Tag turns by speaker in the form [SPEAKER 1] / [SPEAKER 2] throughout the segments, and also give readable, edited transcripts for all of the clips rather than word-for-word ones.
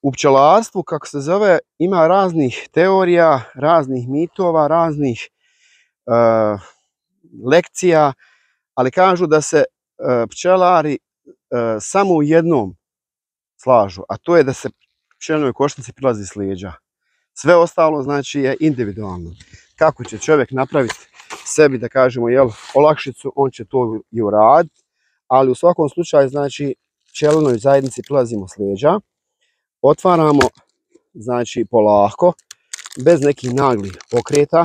[SPEAKER 1] u pčelarstvu, kako se zove, ima raznih teorija, raznih mitova, raznih lekcija, ali kažu da se pčelari samo u jednom slažu, a to je da se pčelinoj košnici prilazi s leđa. Sve ostalo znači je individualno. Kako će čovjek napraviti sebi, da kažemo, olakšicu, on će to i uraditi, ali u svakom slučaju znači pčelinoj zajednici prilazimo s leđa, otvaramo znači polako, bez nekih naglih pokreta,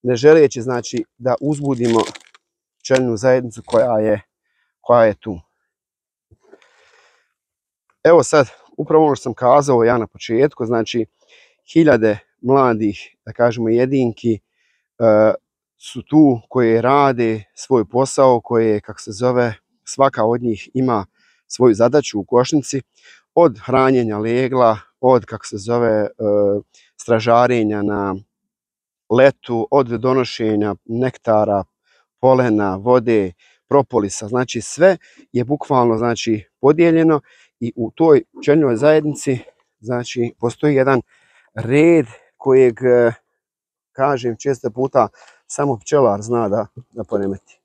[SPEAKER 1] ne želeći znači da uzbudimo pčelinu zajednicu koja je tu. Evo sad, upravo ono što sam kazao ja na početku, znači hiljade mladih, da kažemo, jedinki su tu koje rade svoj posao, koje, kako se zove, svaka od njih ima svoju zadaću u košnici, od hranjenja legla, od, kako se zove, stražarenja na letu, od donošenja nektara, polena, vode, propolisa, znači sve je bukvalno znači podijeljeno i u toj pčelinoj zajednici znači postoji jedan red kojeg, kažem, često puta samo pčelar zna da poremeti.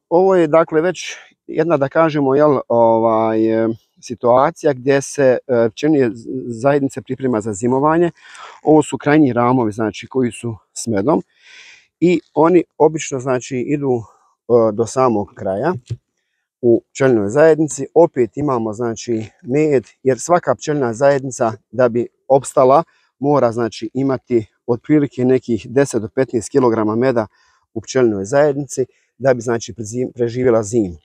[SPEAKER 1] Ovo je dakle već jedna, da kažemo, situacija gdje se pčelinje zajednice priprema za zimovanje. Ovo su krajnji ramovi, znači, koji su s medom i oni obično znači idu do samog kraja u pčelinoj zajednici. Opet imamo znači med, jer svaka pčelina zajednica da bi opstala mora znači imati otprilike nekih 10 do 15 kg meda u pčelinoj zajednici da bi znači preživjela zimu.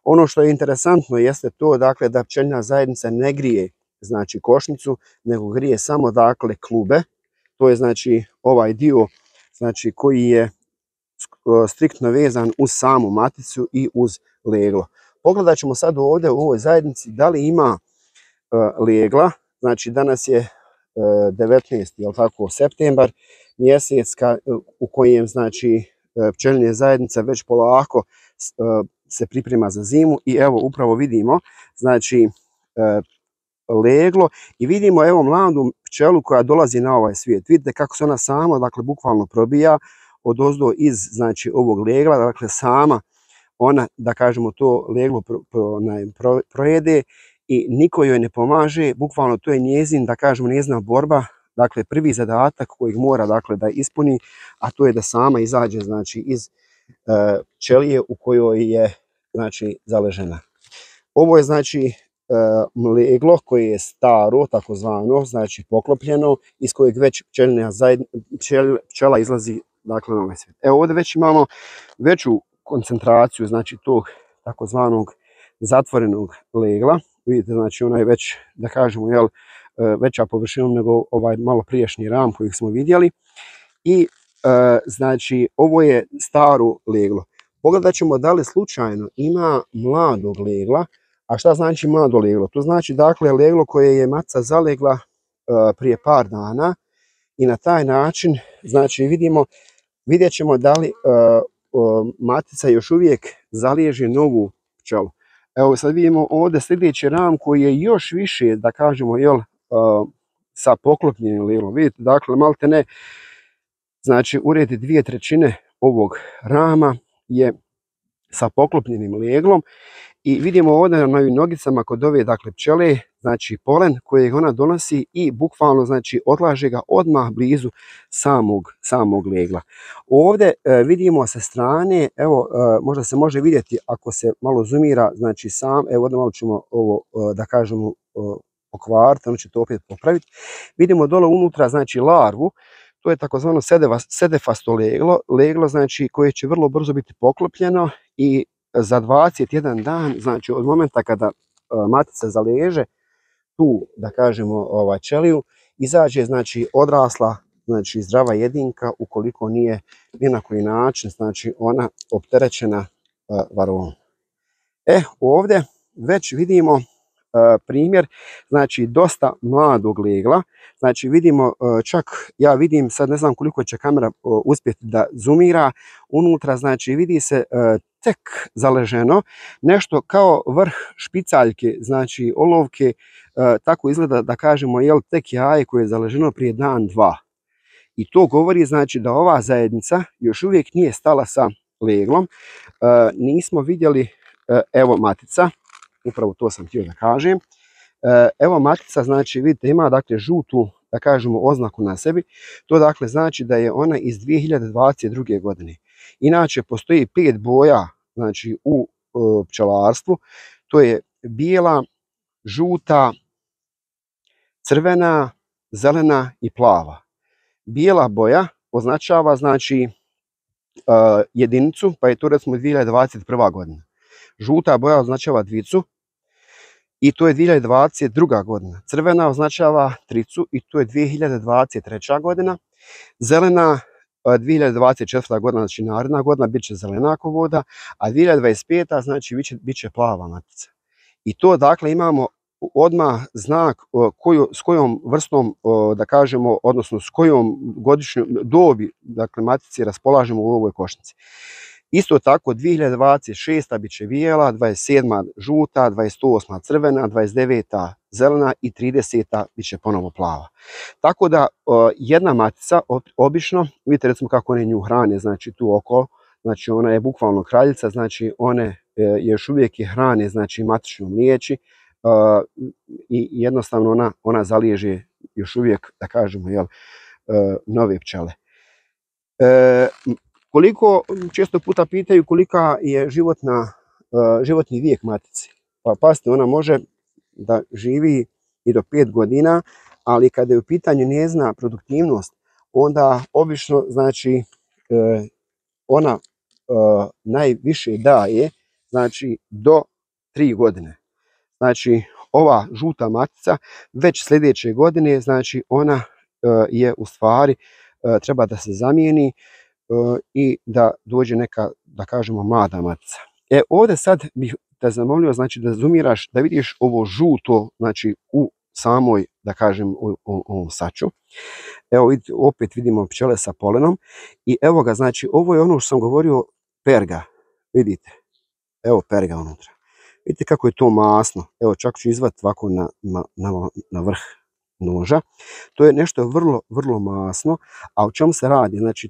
[SPEAKER 1] Ono što je interesantno jeste to, dakle, da pčelina zajednica ne grije znači košnicu, nego grije samo dakle klube. To je znači ovaj dio znači koji je striktno vezan uz samu maticu i uz leglo. Pogledat ćemo sad ovdje u ovoj zajednici da li ima legla. Znači danas je 19. jel tako, septembar, mjesec u kojem znači pčelinje zajednica već polako se priprema za zimu i evo upravo vidimo znači leglo i vidimo evo mladu pčelu koja dolazi na ovaj svijet. Vidite kako se ona sama, dakle, bukvalno probija odozdo iz znači ovog legla, dakle sama ona, da kažemo, to leglo projede i niko joj ne pomaže, bukvalno to je njezin, da kažemo, njezina borba, dakle prvi zadatak kojeg mora dakle da ispuni, a to je da sama izađe znači iz ćelije u kojoj je znači zaležena. Ovo je znači leglo koje je staro, takozvano, znači poklopljeno, iz kojeg već pčela izlazi dakle na ovaj svijet. Evo ovdje već imamo veću koncentraciju znači tog takozvanog zatvorenog legla. Vidite, znači ona je već, da kažemo, veća površinom nego ovaj malo prijašnji ram koji smo vidjeli. I znači ovo je staro leglo. Pogledat ćemo da li slučajno ima mladog legla. A šta znači mlado leglo? To znači dakle leglo koje je matica zalegla prije par dana i na taj način znači vidjet ćemo da li matica još uvijek zaliježe novu pčelu. Evo sad vidimo ovdje sljedeći ram koji je još više, da kažemo, sa poklopljenim leglom. Vidite, dakle, malte ne, znači uredi 2/3 ovog rama je sa poklopljenim leglom i vidimo ovdje na ovim nogicama kod ove dakle pčele, znači polen kojeg ona donosi i bukvalno znači odlaže ga odmah blizu samog legla. Ovdje vidimo sa strane, evo možda se može vidjeti ako se malo zoomira, znači evo ovdje malo ćemo ovo da kažemo pokvariti, ono će to opet popraviti. Vidimo dole unutra znači larvu, to je takozvano sedefasto leglo, znači koje će vrlo brzo biti poklopljeno i za 21 dan, znači od momenta kada matica zaleže tu, da kažemo, ćeliju, izađe znači odrasla, znači zdrava jedinka, ukoliko nije ni na koji način znači ona opterećena varovom. Ovdje već vidimo primjer, znači dosta mladog legla, znači vidimo čak, ja vidim, sad ne znam koliko će kamera uspjeti da zoomira, unutra znači vidi se tek zaleženo, nešto kao vrh špicaljke, znači olovke, tako izgleda da kažemo jel tek jaje koje je zaleženo prije dan, dva. I to govori znači da ova zajednica još uvijek nije stala sa leglom. Nismo vidjeli, evo matica, upravo to sam htio da kažem. Evo matica, znači vidite ima dakle žutu, da kažemo, oznaku na sebi. To dakle znači da je ona iz 2022. godine. Inače postoji 5 boja znači u pčelarstvu. To je bijela, žuta, crvena, zelena i plava. Bijela boja označava znači jedinicu, pa je to recimo 2021. godina. Žuta boja označava dvicu i to je 2022. godina. Crvena označava tricu i to je 2023. godina. Zelena 2024. godina, znači naredna godina, bit će zelena ako voda, a 2025. znači bit će plava matica. I to dakle imamo odmah znak s kojom vrstom, da kažemo, odnosno s kojom godišnjom dobi, dakle, matici raspolažemo u ovoj košnici. Isto tako 2026. bit će bijela, 27. žuta, 28. crvena, 29. zelena i 30. bit će ponovo plava. Tako da jedna matica obično, vidite recimo kako one nju hrane, znači tu oko, znači ona je bukvalno kraljica, znači one još uvijek je hrane, znači matičnom mliječi, i jednostavno ona zaliježe još uvijek, da kažemo, jel, nove pčele. Koliko, često puta pitaju kolika je životni vijek matici. Pa pazite, ona može da živi i do 5 godina, ali kada je u pitanju njezina produktivnost, onda obično znači ona najviše daje znači do 3 godine. Znači ova žuta matica već sljedeće godine, znači ona je u stvari treba da se zamijeni i da dođe neka, da kažemo, mlada matica. Ovdje sad bih te zamolio znači da zoomiraš, da vidiš ovo žuto znači u samoj, da kažem, u ovom saču. Evo opet vidimo pčele sa polenom i evo ga, znači ovo je ono što sam govorio, perga, vidite, evo perga unutra. Vidite kako je to masno, evo čak ću izvati ovako na vrh noža. To je nešto vrlo masno, a o čemu se radi? Znači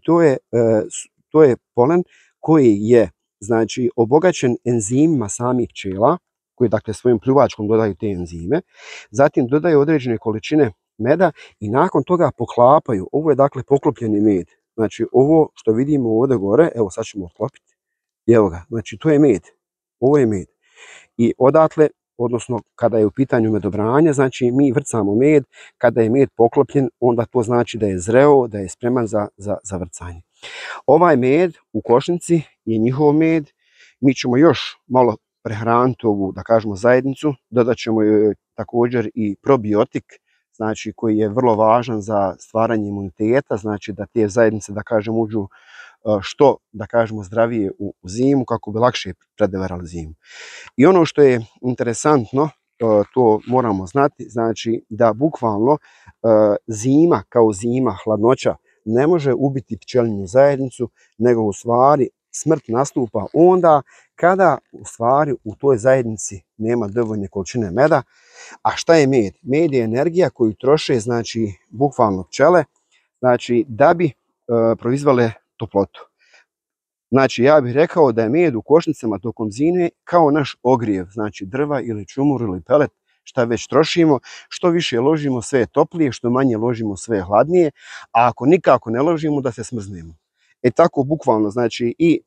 [SPEAKER 1] to je polen koji je znači obogaćen enzimima samih pčela, koji dakle svojim pljuvačkom dodaju te enzime, zatim dodaju određene količine meda i nakon toga poklapaju. Ovo je dakle poklopljeni med. Znači ovo što vidimo ovdje gore, evo sad ćemo otklopiti, evo ga, znači to je med, ovo je med. I odatle, odnosno kada je u pitanju medobranje, znači mi vrcamo med, kada je med poklopljen, onda to znači da je zreo, da je spreman za vrcanje. Ovaj med u košnici je njihov med, mi ćemo još malo prehraniti ovu, da kažemo, zajednicu, dodat ćemo joj također i probiotik, znači koji je vrlo važan za stvaranje imuniteta, znači da te zajednice, da kažemo, uđu što, da kažemo, zdravije u zimu, kako bi lakše predeverali zimu. I ono što je interesantno, to moramo znati, znači da bukvalno zima kao zima, hladnoća, ne može ubiti pčelinju zajednicu, nego u stvari smrt nastupa onda kada u stvari u toj zajednici nema dovoljne količine meda. A šta je med? Med je energija koju troše, znači, bukvalno pčele, znači da bi proizvele toplotu. Znači ja bih rekao da je med u košnicama tokom zime kao naš ogrijev, znači drva ili čumur ili pelet, šta već trošimo, što više ložimo sve je toplije, što manje ložimo sve je hladnije, a ako nikako ne ložimo da se smrznemo. Tako bukvalno, znači i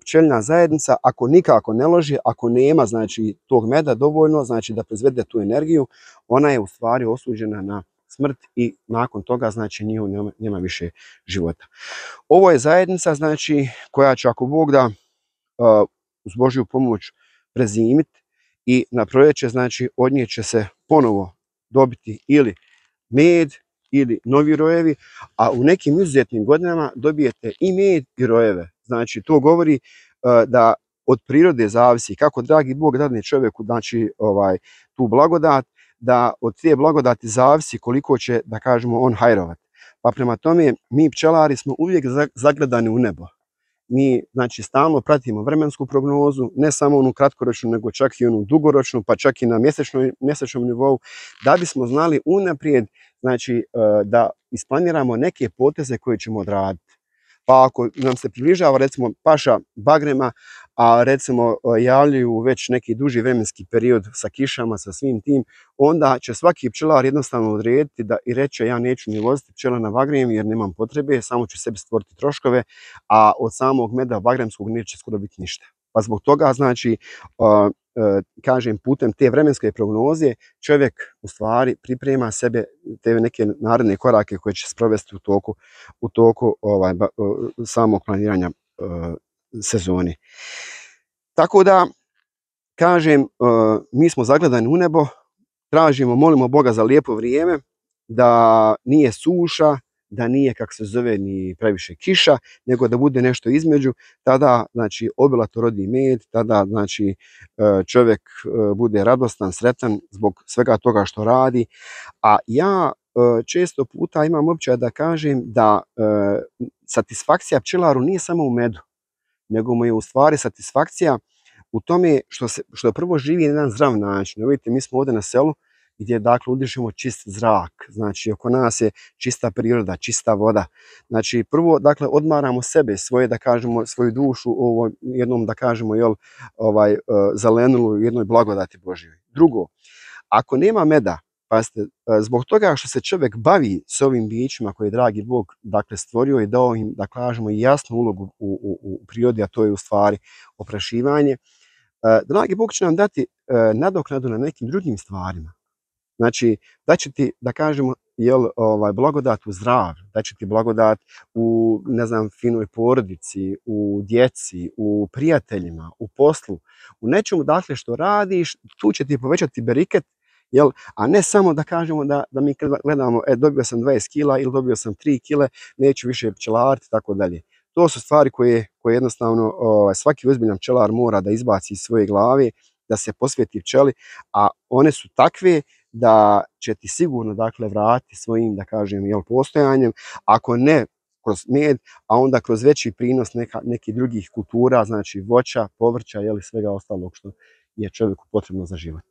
[SPEAKER 1] pčeljna zajednica, ako nikako ne loži, ako nema znači tog meda dovoljno, znači da proizvede tu energiju, ona je u stvari osuđena na smrt i nakon toga znači nema više života. Ovo je zajednica znači koja će, ako Bog da, uz Božju pomoć prezimiti i na proljeće znači od nje će se ponovo dobiti ili med ili novi rojevi, a u nekim izuzetnim godinama dobijete i med i rojeve. Znači to govori da od prirode zavisi, kako dragi Bog dadne čovjeku, znači tu blagodat, da od te blagodati zavisi koliko će, da kažemo, on hajrovati. Pa prema tome, mi pčelari smo uvijek zagledani u nebo. Mi, znači, stalno pratimo vremensku prognozu, ne samo onu kratkoročnu, nego čak i onu dugoročnu, pa čak i na mjesečnom nivou, da bismo znali unaprijed, znači, da isplaniramo neke poteze koje ćemo odraditi. Pa ako nam se približava, recimo, paša bagrema, a recimo javljaju već neki duži vremenski period sa kišama, sa svim tim, onda će svaki pčelar jednostavno odrediti i reći ja neću ni voziti pčele na bagrem jer nemam potrebe, samo ću sebi stvoriti troškove, a od samog meda bagremskog neće skoro biti ništa. Pa zbog toga, znači, kažem, putem te vremenske prognoze čovjek u stvari priprema sebe te neke naredne korake koje će sprovesti u toku samog planiranja sezoni. Tako da, kažem, mi smo zagledani u nebo, tražimo, molimo Boga za lijepo vrijeme, da nije suša, da nije, kako se zove, ni previše kiša, nego da bude nešto između, tada, znači, obilato rodi med, tada, znači, čovjek bude radostan, sretan zbog svega toga što radi. A ja često puta imam običaj da kažem da satisfakcija pčelaru nije samo u medu, nego mu je u stvari satisfakcija u tome što prvo živi na jedan zdrav način. Vidite, mi smo ovdje na selu gdje, dakle, udišemo čist zrak, znači oko nas je čista priroda, čista voda. Znači, prvo, dakle, odmaramo sebe, svoje, da kažemo, svoju dušu u jednom, da kažemo, zelenulu, jednoj blagodati Božjoj. Drugo, ako nema meda, pazite, zbog toga što se čovjek bavi s ovim bićima koje je dragi Bog, dakle, stvorio i dao im, da kažemo, jasnu ulogu u prirodi, a to je u stvari oprašivanje, dragi Bog će nam dati nadoknadu na nekim drugim stvarima. Znači, da će ti, da kažemo, blagodat u zdravlju, da će ti blagodat u, ne znam, finoj porodici, u djeci, u prijateljima, u poslu, u nečemu, dakle, što radiš, tu će ti povećati beriket, a ne samo da kažemo da mi gledamo, dobio sam 20 kila ili dobio sam 3 kile, neću više pčelariti, tako dalje. To su stvari koje jednostavno svaki ozbiljan pčelar mora da izbaci iz svoje glave, da se posveti pčeli, a one su takve da će ti sigurno, dakle, vratiti svojim, da kažem, postojanjem, ako ne kroz med, a onda kroz veći prinos nekih drugih kultura, znači voća, povrća, svega ostalog što je čovjeku potrebno za život.